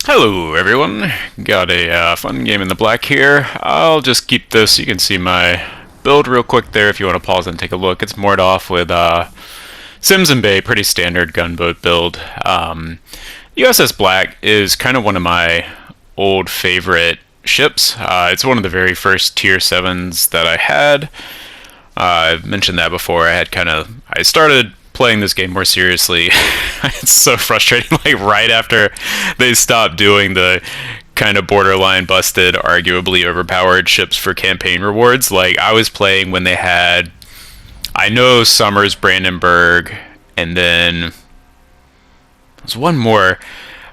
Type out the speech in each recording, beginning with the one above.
Hello everyone, got a fun game in the black here. I'll just keep this, you can see my build real quick there if you want to pause and take a look. It's moored off with Sims and Bay, pretty standard gunboat build. USS Black is kind of one of my old favorite ships. It's one of the very first tier 7s that I had. I've mentioned that before. I started playing this game more seriously. It's so frustrating. Like right after they stopped doing the kind of borderline busted, arguably overpowered ships for campaign rewards. Like I was playing when they had, I know Summers, Brandenburg, and then there's one more.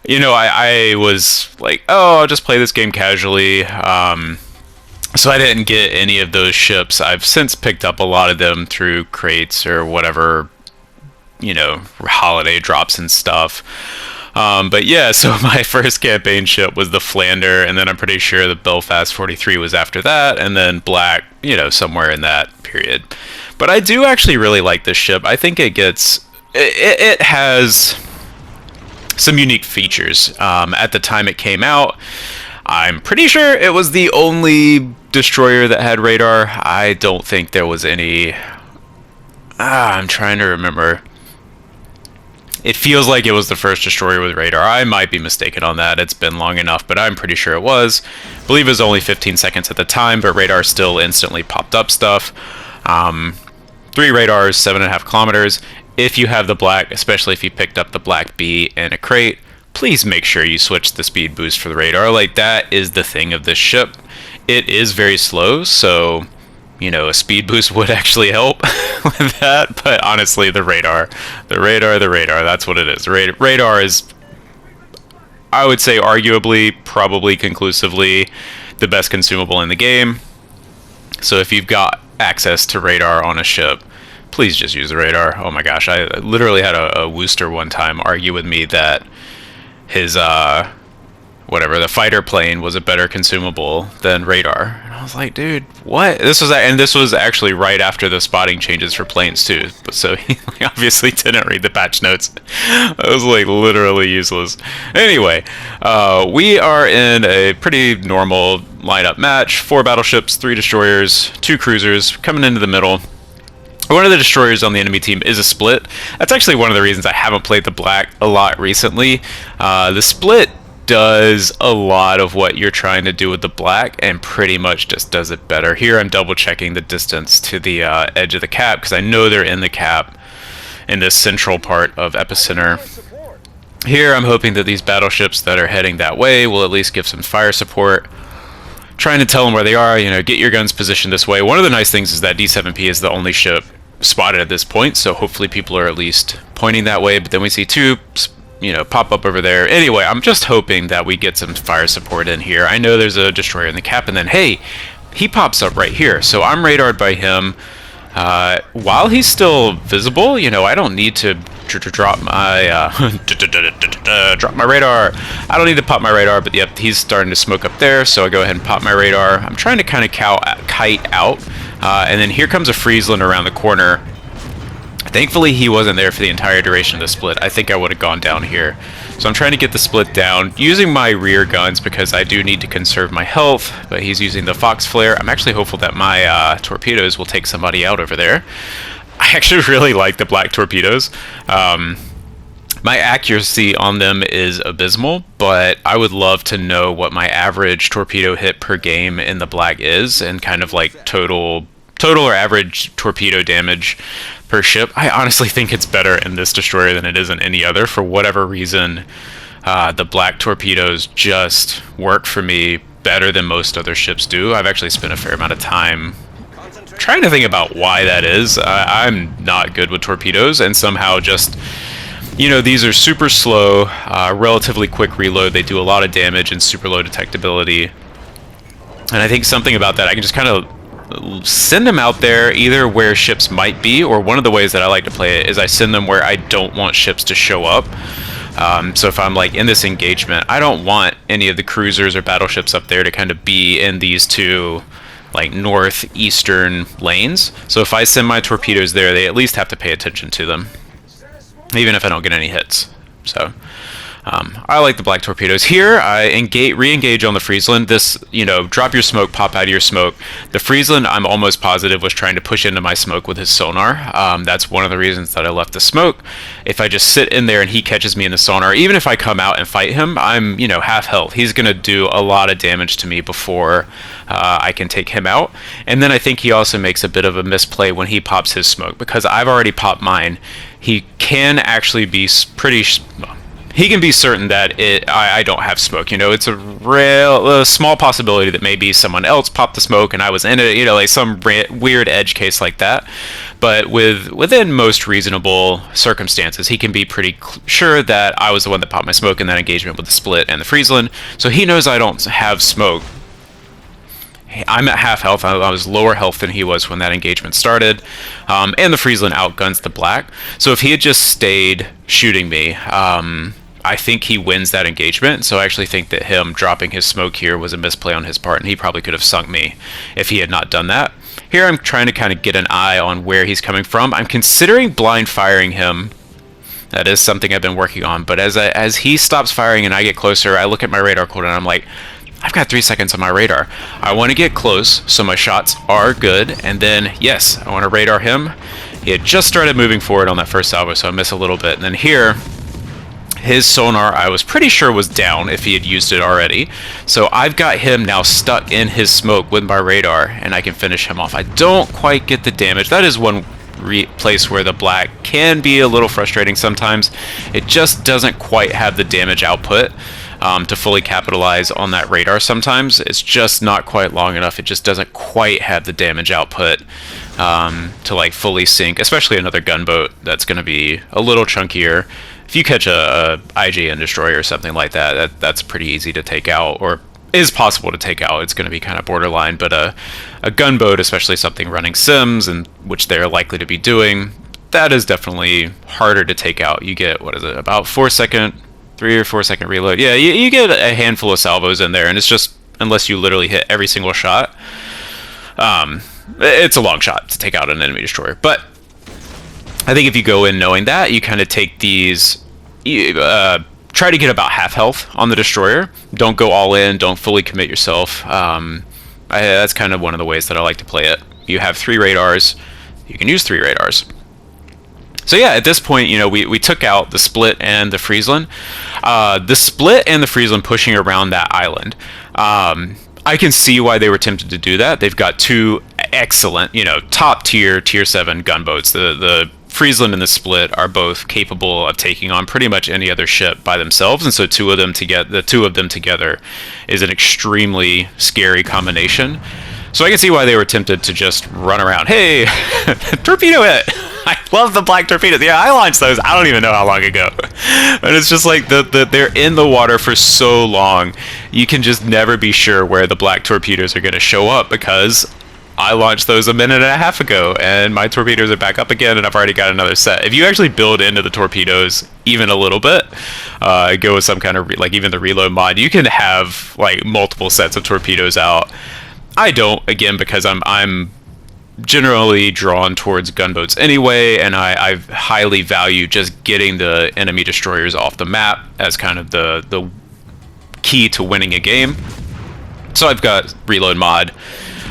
I was like, oh, I'll just play this game casually. So I didn't get any of those ships. I've since picked up a lot of them through crates or whatever, holiday drops and stuff. But yeah, so my first campaign ship was the Flander, and then I'm pretty sure the Belfast 43 was after that, and then Black, somewhere in that period. But I do actually really like this ship. I think it has some unique features. At the time it came out, I'm pretty sure it was the only destroyer that had radar. I don't think there was any. I'm trying to remember. It feels like it was the first destroyer with radar. I might be mistaken on that. It's been long enough, but I'm pretty sure it was. I believe it was only 15 seconds at the time, but radar still instantly popped up stuff. 3 radars, 7.5 kilometers. If you have the black, especially if you picked up the black B in a crate, please make sure you switch the speed boost for the radar. Like, that is the thing of this ship. It is very slow, so, a speed boost would actually help with that. But honestly, the radar, that's what it is. Radar is, I would say, arguably, probably conclusively, the best consumable in the game. So if you've got access to radar on a ship, please just use the radar. Oh my gosh, I literally had a Wooster one time argue with me that his the fighter plane was a better consumable than radar. And I was like, dude, what? This was actually right after the spotting changes for planes too. So he obviously didn't read the patch notes. It was like literally useless. Anyway, we are in a pretty normal lineup match. 4 battleships, 3 destroyers, 2 cruisers coming into the middle. One of the destroyers on the enemy team is a split. That's actually one of the reasons I haven't played the black a lot recently. The split does a lot of what you're trying to do with the black and pretty much just does it better. Here I'm double checking the distance to the edge of the cap because I know they're in the cap in this central part of epicenter. Here I'm hoping that these battleships that are heading that way will at least give some fire support. Trying to tell them where they are, get your guns positioned this way. One of the nice things is that D7P is the only ship spotted at this point, so hopefully people are at least pointing that way. But then we see 2 pop up over there. Anyway, I'm just hoping that we get some fire support in here. I know there's a destroyer in the cap, and then hey, he pops up right here, so I'm radared by him. While he's still visible, I don't need to drop my drop my radar. I don't need to pop my radar, but yep, he's starting to smoke up there, so I go ahead and pop my radar. I'm trying to kind of kite out, and then here comes a Friesland around the corner. Thankfully, he wasn't there for the entire duration of the split. I think I would have gone down here. So I'm trying to get the split down, using my rear guns because I do need to conserve my health, but he's using the Fox Flare. I'm actually hopeful that my torpedoes will take somebody out over there. I actually really like the black torpedoes. My accuracy on them is abysmal, but I would love to know what my average torpedo hit per game in the black is, and kind of like total or average torpedo damage per ship. I honestly think it's better in this destroyer than it is in any other. For whatever reason, the black torpedoes just work for me better than most other ships do. I've actually spent a fair amount of time trying to think about why that is. I'm not good with torpedoes, and somehow just, these are super slow, relatively quick reload. They do a lot of damage and super low detectability. And I think something about that, I can just kind of send them out there either where ships might be, or one of the ways that I like to play it is I send them where I don't want ships to show up. So if I'm like in this engagement, I don't want any of the cruisers or battleships up there to kind of be in these 2 like northeastern lanes. So if I send my torpedoes there, they at least have to pay attention to them, even if I don't get any hits. So I like the black torpedoes. Here, I re-engage on the Friesland. This, drop your smoke, pop out of your smoke. The Friesland, I'm almost positive, was trying to push into my smoke with his sonar. That's one of the reasons that I left the smoke. If I just sit in there and he catches me in the sonar, even if I come out and fight him, I'm, half health. He's going to do a lot of damage to me before I can take him out. And then I think he also makes a bit of a misplay when he pops his smoke, because I've already popped mine. He can actually be he can be certain that I don't have smoke. It's a small possibility that maybe someone else popped the smoke and I was in it, like some weird edge case like that. But within most reasonable circumstances, he can be pretty sure that I was the one that popped my smoke in that engagement with the Split and the Friesland. So he knows I don't have smoke. I'm at half health. I was lower health than he was when that engagement started. And the Friesland outguns the black. So if he had just stayed shooting me, I think he wins that engagement. So I actually think that him dropping his smoke here was a misplay on his part, and he probably could have sunk me if he had not done that. Here I'm trying to kind of get an eye on where he's coming from. I'm considering blind firing him. That is something I've been working on. But as he stops firing and I get closer, I look at my radar cooldown and I'm like, I've got 3 seconds on my radar. I want to get close so my shots are good, and then, yes, I want to radar him. He had just started moving forward on that first salvo, so I miss a little bit. And then here, his sonar, I was pretty sure was down if he had used it already. So I've got him now stuck in his smoke with my radar, and I can finish him off. I don't quite get the damage. That is one place where the black can be a little frustrating sometimes. It just doesn't quite have the damage output to fully capitalize on that radar sometimes. It's just not quite long enough. It just doesn't quite have the damage output to like fully sink, especially another gunboat that's going to be a little chunkier. If you catch a IJN destroyer or something like that, that's pretty easy to take out, or is possible to take out. It's going to be kind of borderline, but a gunboat, especially something running sims, and which they're likely to be doing, that is definitely harder to take out. You get, what is it, about 3 or 4 second reload. Yeah, you get a handful of salvos in there, and it's just, unless you literally hit every single shot, it's a long shot to take out an enemy destroyer. But I think if you go in knowing that, you kind of take these, try to get about half health on the destroyer. Don't go all in. Don't fully commit yourself. That's kind of one of the ways that I like to play it. You have 3 radars. You can use 3 radars. So yeah, at this point, we took out the Split and the Friesland. The Split and the Friesland pushing around that island. I can see why they were tempted to do that. They've got 2 excellent, top tier 7 gunboats. The Friesland and the Split are both capable of taking on pretty much any other ship by themselves, and so the 2 of them together is an extremely scary combination. So I can see why they were tempted to just run around. Hey, torpedo hit! I love the black torpedoes. Yeah, I launched those. I don't even know how long ago. But it's just like they're in the water for so long. You can just never be sure where the black torpedoes are going to show up, because I launched those a minute and a half ago, and my torpedoes are back up again, and I've already got another set. If you actually build into the torpedoes even a little bit, go with some kind of like even the reload mod, you can have like multiple sets of torpedoes out. I don't, again, because I'm generally drawn towards gunboats anyway, and I highly value just getting the enemy destroyers off the map as kind of the key to winning a game. So I've got reload mod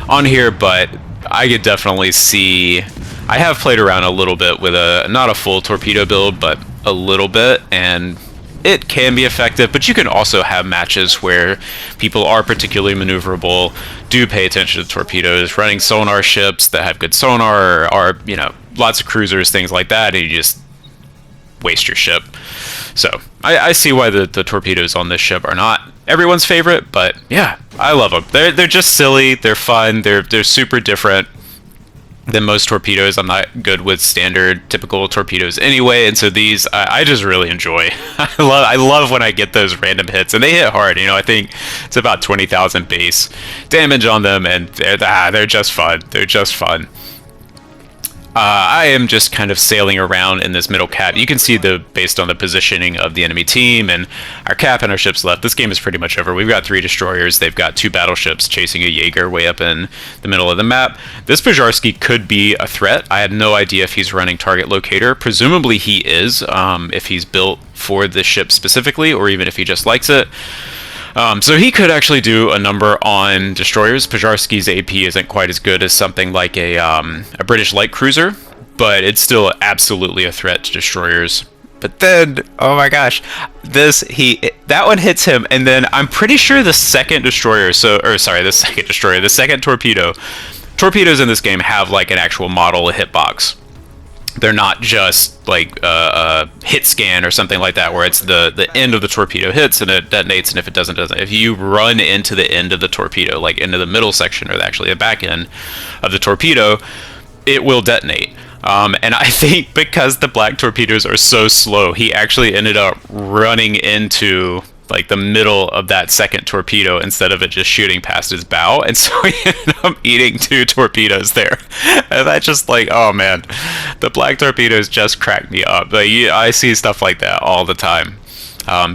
on here, but I could definitely see, I have played around a little bit with not a full torpedo build, but a little bit, and it can be effective. But you can also have matches where people are particularly maneuverable, do pay attention to torpedoes, running sonar ships that have good sonar, or lots of cruisers, things like that, and you just waste your ship. So I see why the torpedoes on this ship are not everyone's favorite, but yeah, I love them. They're just silly, they're fun, they're super different than most torpedoes. I'm not good with standard typical torpedoes anyway, and so these I just really enjoy. I love when I get those random hits, and they hit hard. I think it's about 20,000 base damage on them, and they're just fun. They're just fun. I am just kind of sailing around in this middle cap. You can see based on the positioning of the enemy team and our cap and our ships left. This game is pretty much over. We've got 3 destroyers. They've got 2 battleships chasing a Jaeger way up in the middle of the map. This Pizarski could be a threat. I had no idea if he's running target locator. Presumably he is, if he's built for this ship specifically, or even if he just likes it. So he could actually do a number on destroyers. Pizarski's AP isn't quite as good as something like a British light cruiser, but it's still absolutely a threat to destroyers. But then, oh my gosh, that one hits him, and then I'm pretty sure the second torpedo. Torpedoes in this game have like an actual model, a hitbox. They're not just like a hit scan or something like that, where it's the end of the torpedo hits and it detonates, and if it doesn't. If you run into the end of the torpedo, like into the middle section or actually the back end of the torpedo, it will detonate. And I think because the black torpedoes are so slow, he actually ended up running into like the middle of that second torpedo instead of it just shooting past his bow, and so he ended up eating 2 torpedoes there. And that's just like, oh man, the black torpedoes just cracked me up. Like, I see stuff like that all the time.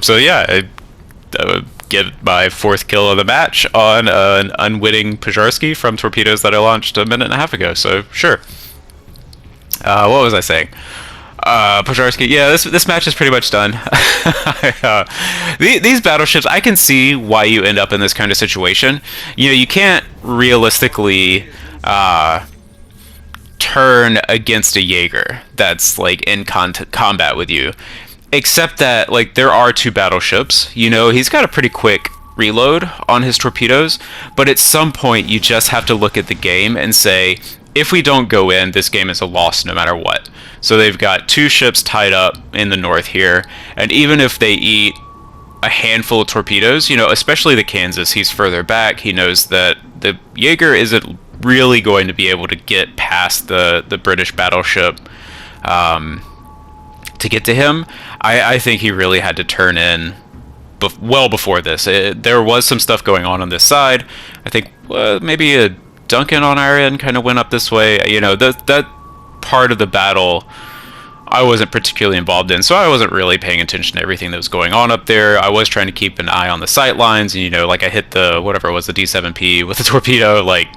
So yeah, I would give my 4th kill of the match on an unwitting Pizarski from torpedoes that I launched a minute and a half ago. So sure. What was I saying? Pizarski, yeah, this match is pretty much done. These battleships, I can see why you end up in this kind of situation. You know, you can't realistically turn against a Jaeger that's like in combat with you, except that like there are 2 battleships. You know, he's got a pretty quick reload on his torpedoes, but at some point you just have to look at the game and say, if we don't go in, this game is a loss no matter what. So they've got 2 ships tied up in the north here, and even if they eat a handful of torpedoes, you know, especially the Kansas, he's further back. He knows that the Jaeger isn't really going to be able to get past the British battleship to get to him. I think he really had to turn in well before this. There was some stuff going on this side. I think maybe a Duncan on our end kind of went up this way. You know, that part of the battle I wasn't particularly involved in, so I wasn't really paying attention to everything that was going on up there. I was trying to keep an eye on the sight lines, and you know, like I hit the whatever it was, the D7P with the torpedo, like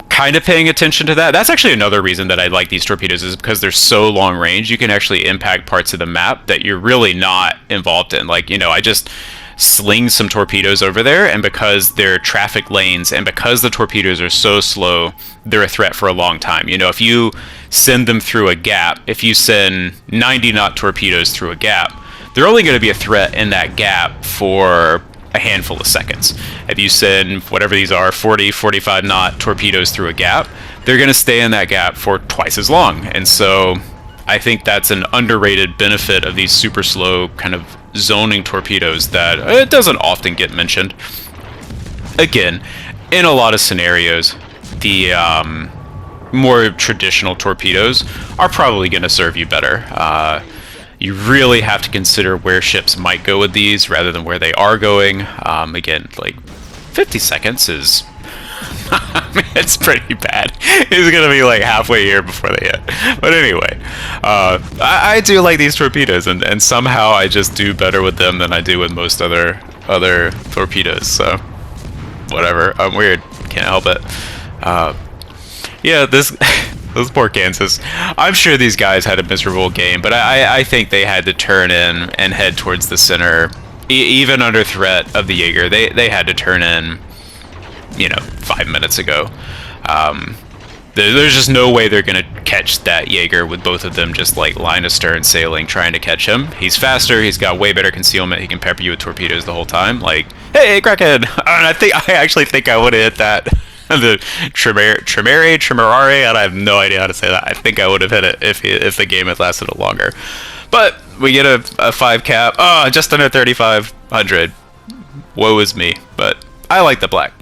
kind of paying attention to that. That's actually another reason that I like these torpedoes, is because they're so long range. You can actually impact parts of the map that you're really not involved in. Like, you know, I just sling some torpedoes over there, and because they're traffic lanes and because the torpedoes are so slow, they're a threat for a long time. You know, if you send them through a gap, if you send 90 knot torpedoes through a gap, they're only going to be a threat in that gap for a handful of seconds. If you send whatever these are, 40, 45 knot torpedoes through a gap, they're going to stay in that gap for twice as long. And so I think that's an underrated benefit of these super slow kind of zoning torpedoes that it doesn't often get mentioned. Again, in a lot of scenarios, the more traditional torpedoes are probably going to serve you better. You really have to consider where ships might go with these rather than where they are going. Again, like 50 seconds is I mean, it's pretty bad. It's gonna be like halfway here before they hit. But anyway, I do like these torpedoes, and somehow I just do better with them than I do with most other torpedoes. So whatever. I'm weird. Can't help it. Yeah, those poor Kansas. I'm sure these guys had a miserable game, but I think they had to turn in and head towards the center, even under threat of the Jaeger. They had to turn in, you know, 5 minutes ago. There's just no way they're gonna catch that Jaeger with both of them just like line astern sailing, trying to catch him. He's faster. He's got way better concealment. He can pepper you with torpedoes the whole time. Like, hey, Kraken! And I actually think I would have hit that. The Tremere, and I have no idea how to say that. I think I would have hit it if the game had lasted a longer. But we get a 5 cap. Oh, just under 3,500. Woe is me. But I like the black.